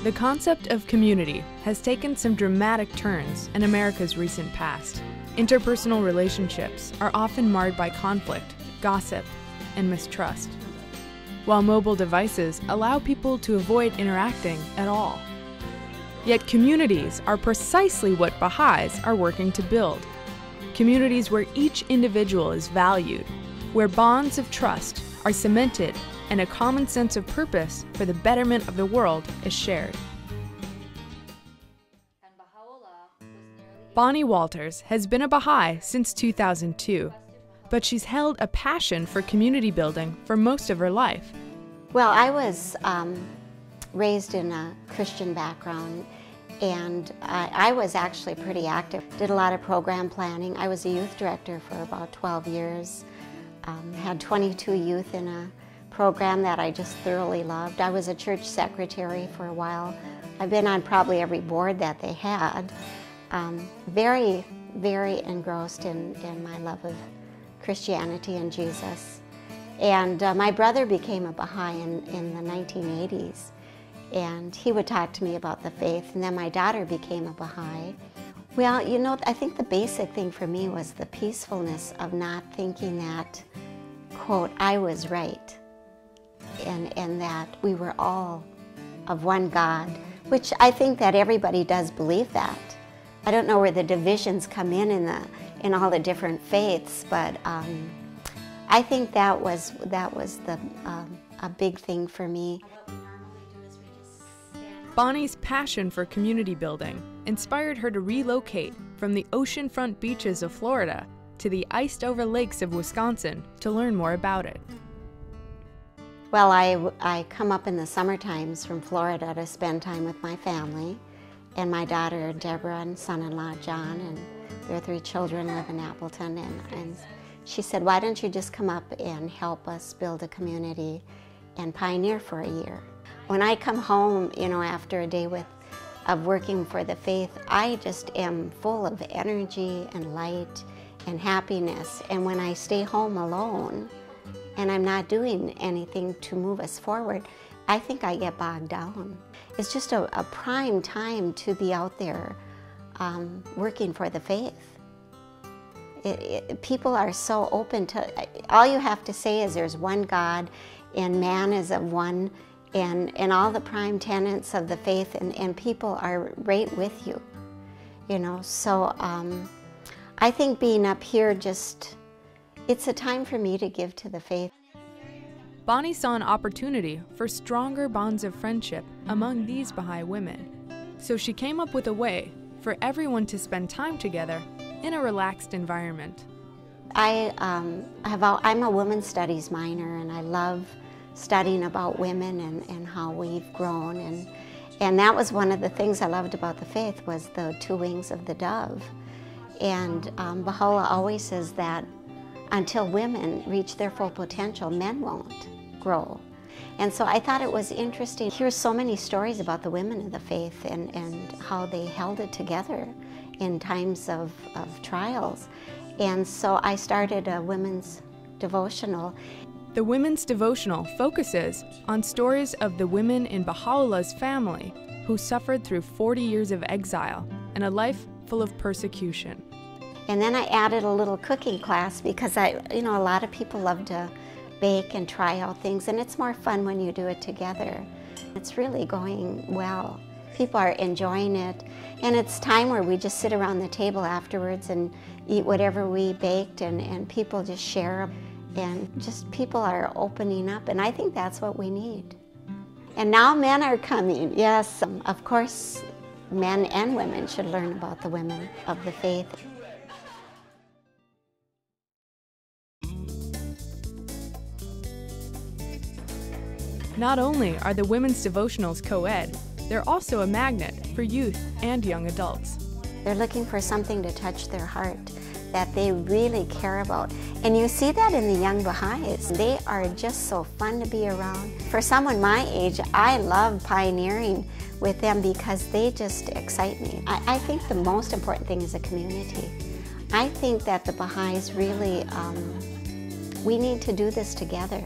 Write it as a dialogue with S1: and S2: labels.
S1: The concept of community has taken some dramatic turns in America's recent past. Interpersonal relationships are often marred by conflict, gossip, and mistrust, while mobile devices allow people to avoid interacting at all. Yet communities are precisely what Baha'is are working to build. Communities where each individual is valued, where bonds of trust are cemented and a common sense of purpose for the betterment of the world is shared. Bonnie Walters has been a Baha'i since 2002, but she's held a passion for community building for most of her life.
S2: Well, I was raised in a Christian background, and I was actually pretty active. Did a lot of program planning. I was a youth director for about 12 years. Had 22 youth in a program that I just thoroughly loved. I was a church secretary for a while. I've been on probably every board that they had. Very, very engrossed in my love of Christianity and Jesus. And my brother became a Baha'i in the 1980s, and he would talk to me about the faith, and then my daughter became a Baha'i. Well, you know, I think the basic thing for me was the peacefulness of not thinking that, quote, I was right, and that we were all of one God, which I think that everybody does believe that. I don't know where the divisions come in all the different faiths, but I think that was a big thing for me.
S1: Bonnie's passion for community building inspired her to relocate from the oceanfront beaches of Florida to the iced-over lakes of Wisconsin to learn more about it.
S2: Well, I come up in the summer times from Florida to spend time with my family, and my daughter Deborah and son-in-law John, and their 3 children live in Appleton, and she said, why don't you just come up and help us build a community and pioneer for a year? When I come home, you know, after a day of working for the faith, I just am full of energy and light and happiness. And when I stay home alone and I'm not doing anything to move us forward, I think I get bogged down. It's just a prime time to be out there working for the faith. People are so open to, all you have to say is there's one God and man is of one, and all the prime tenets of the faith, and people are right with you, you know. So I think being up here it's a time for me to give to the faith.
S1: Bonnie saw an opportunity for stronger bonds of friendship among these Baha'i women, so she came up with a way for everyone to spend time together in a relaxed environment.
S2: I'm a women's studies minor, and I love studying about women and how we've grown, and that was one of the things I loved about the faith, was the 2 wings of the dove. And Baha'u'llah always says that until women reach their full potential, men won't grow. And so I thought it was interesting. Here's so many stories about the women of the faith and how they held it together in times of trials. And so I started a women's devotional.
S1: The women's devotional focuses on stories of the women in Baha'u'llah's family who suffered through 40 years of exile and a life full of persecution.
S2: And then I added a little cooking class because you know, a lot of people love to bake and try out things, and it's more fun when you do it together. It's really going well. People are enjoying it, and it's time where we just sit around the table afterwards and eat whatever we baked, and people just share, and just people are opening up, and I think that's what we need. And now men are coming. Yes, of course, men and women should learn about the women of the faith.
S1: Not only are the women's devotionals co-ed, they're also a magnet for youth and young adults.
S2: They're looking for something to touch their heart that they really care about. And you see that in the young Baha'is. They are just so fun to be around. For someone my age, I love pioneering with them because they just excite me. I think the most important thing is a community. I think that the Baha'is really, we need to do this together.